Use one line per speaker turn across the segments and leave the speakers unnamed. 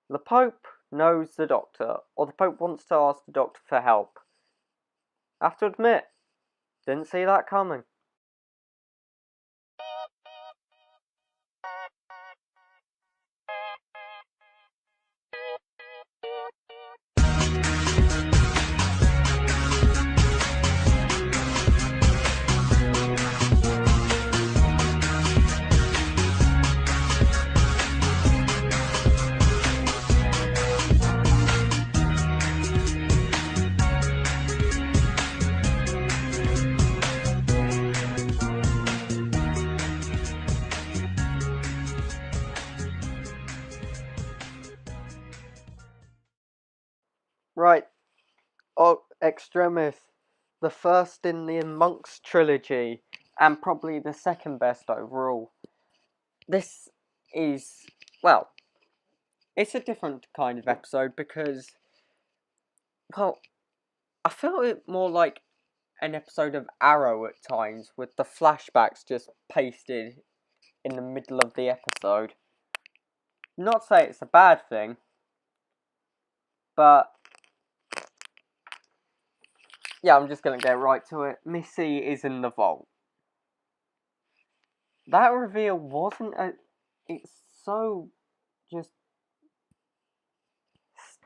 The Pope knows the Doctor, or the Pope wants to ask the Doctor for help. I have to admit, didn't see that coming. Right, extremis, the first in the Monks trilogy, and probably the second best overall. This is, well, it's a different kind of episode because, well, I felt it more like an episode of Arrow at times, with the flashbacks just pasted in the middle of the episode. Not to say it's a bad thing, but yeah, I'm just gonna get right to it. Missy is in the vault. That reveal wasn't a. It's so just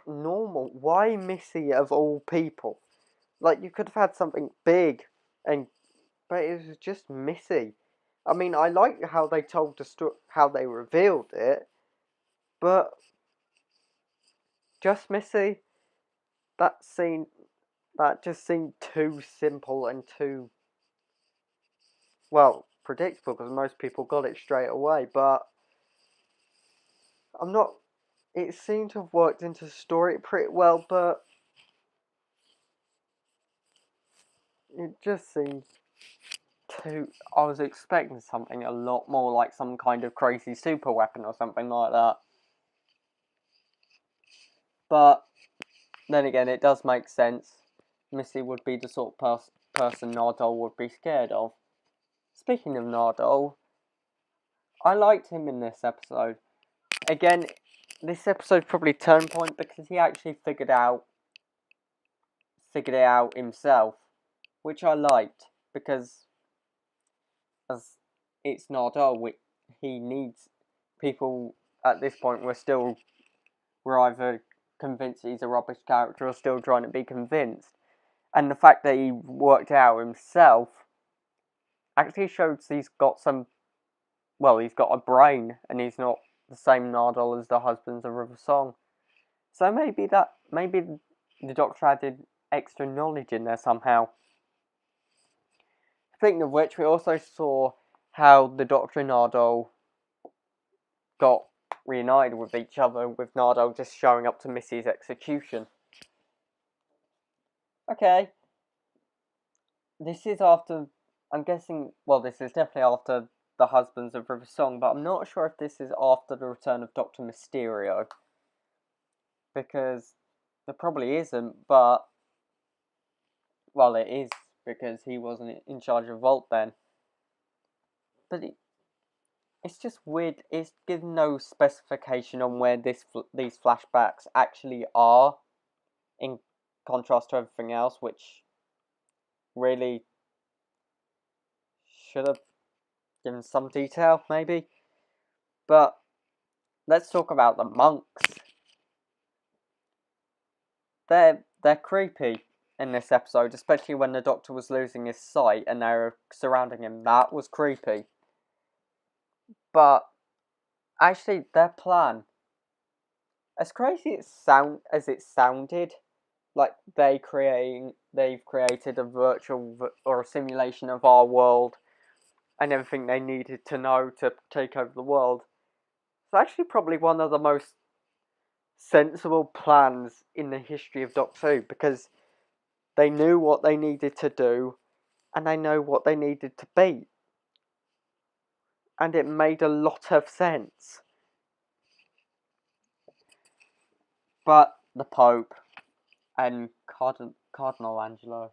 normal. Why Missy of all people? Like, you could have had something big, but it was just Missy. I mean, I like how they told the story, how they revealed it, but just Missy. That scene, that just seemed too simple and too, well, predictable because most people got it straight away. But I'm not. It seemed to have worked into the story pretty well, but it just seemed too. I was expecting something a lot more like some kind of crazy super weapon or something like that. But then again, it does make sense. Missy would be the sort of person Nardole would be scared of. Speaking of Nardole, I liked him in this episode. Again, this episode's probably turn point because he actually figured it out himself, which I liked because as it's Nardole, he needs people at this point. We're either convinced he's a rubbish character or still trying to be convinced. And the fact that he worked out himself actually shows he's got some. Well, he's got a brain, and he's not the same Nardole as the Husbands of River Song. So maybe the Doctor added extra knowledge in there somehow. Speaking of which, we also saw how the Doctor and Nardole got reunited with each other, with Nardole just showing up to Missy's execution. Okay. This is after, I'm guessing, well, this is definitely after the Husbands of River Song, but I'm not sure if this is after the return of Dr. Mysterio. Because there probably isn't, but, well, it is, because he wasn't in charge of Vault then. But it's just weird. It's given no specification on where these flashbacks actually are, in contrast to everything else, which really should have given some detail, maybe. But let's talk about the monks. They're creepy in this episode, especially when the Doctor was losing his sight and they were surrounding him. That was creepy. But actually, their plan, as crazy as it sounded, like they've created a virtual or a simulation of our world and everything they needed to know to take over the world. It's actually probably one of the most sensible plans in the history of Doctor Who, because they knew what they needed to do and they know what they needed to be. And it made a lot of sense. But the Pope and Cardinal Angelo,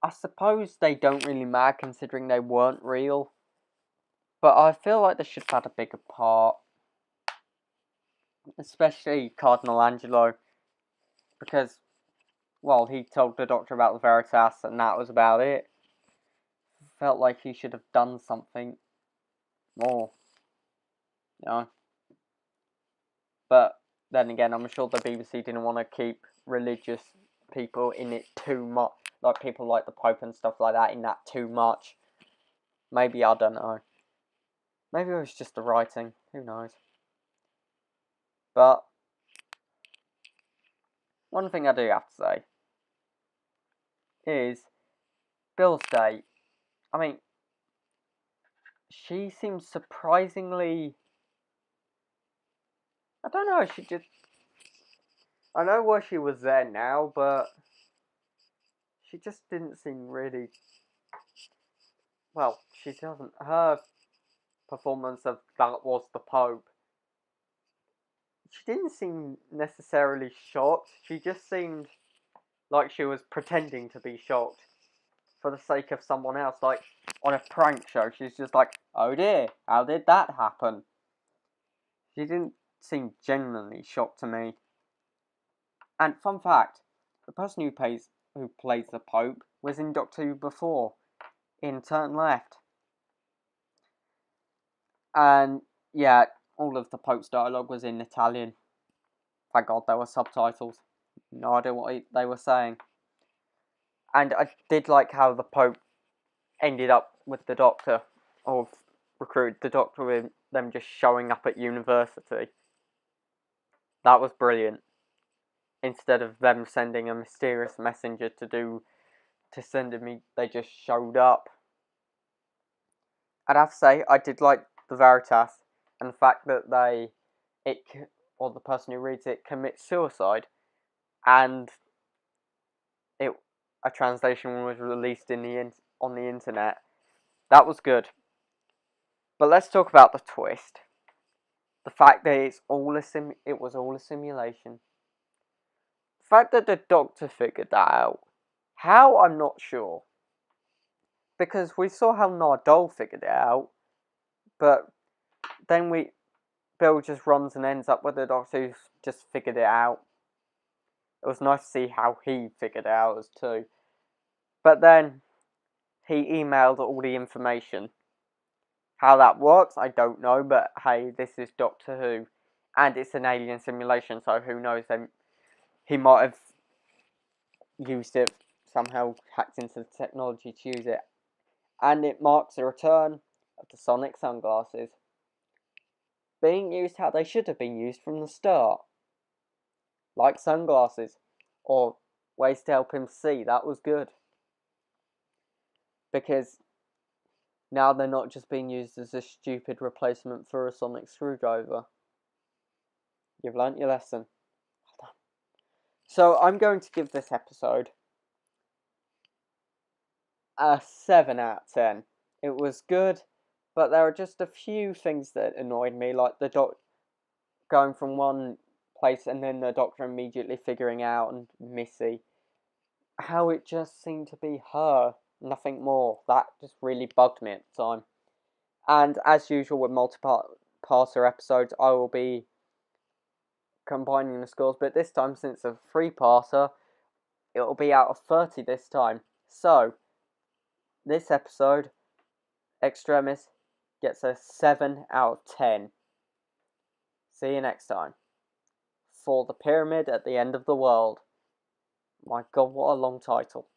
I suppose they don't really matter considering they weren't real. But I feel like they should have had a bigger part. especially Cardinal Angelo, because, well, he told the doctor about the Veritas and that was about it. Felt like he should have done something more, you know. But then again, I'm sure the BBC didn't want to keep religious people in it too much, like people like the Pope and stuff like that, in that too much. Maybe, I don't know. Maybe it was just the writing, who knows. But one thing I do have to say is Bill's date. I mean, she seems surprisingly, I don't know, she just, I know why she was there now, but she just didn't seem really, well, she doesn't, her performance of that was the Pope, she didn't seem necessarily shocked, she just seemed like she was pretending to be shocked for the sake of someone else, like on a prank show, she's just like, oh dear, how did that happen? She didn't seem genuinely shocked to me. And fun fact, the person who plays the Pope was in Doctor Who before, in Turn Left. And yeah, all of the Pope's dialogue was in Italian. Thank God there were subtitles. No idea what they were saying. And I did like how the Pope ended up with the Doctor, or recruited the Doctor with them just showing up at university. That was brilliant. Instead of them sending a mysterious messenger to send me, they just showed up. I'd have to say, I did like the Veritas, and the fact that or the person who reads it commits suicide, and a translation was released on the internet. That was good. But let's talk about the twist. The fact that it was all a simulation. The fact that the Doctor figured that out. How, I'm not sure. Because we saw how Nardole figured it out, but then Bill just runs and ends up with the Doctor who's just figured it out. It was nice to see how he figured it out as too. But then he emailed all the information. How that works, I don't know, but hey, this is Doctor Who. And it's an alien simulation, so who knows, he might have used it, somehow hacked into the technology to use it. And it marks the return of the sonic sunglasses. Being used how they should have been used from the start. Like sunglasses. Or ways to help him see, that was good. Because now they're not just being used as a stupid replacement for a sonic screwdriver. You've learnt your lesson. So I'm going to give this episode a 7 out of 10. It was good, but there are just a few things that annoyed me, like the going from one place and then the Doctor immediately figuring out, and Missy. How it just seemed to be her, nothing more. That just really bugged me at the time. And as usual with multi-parter episodes, I will be combining the scores, but this time, since it's a 3-parter, it will be out of 30 this time. So, this episode, Extremis, gets a 7 out of 10. See you next time. For the Pyramid at the End of the World. My God, what a long title.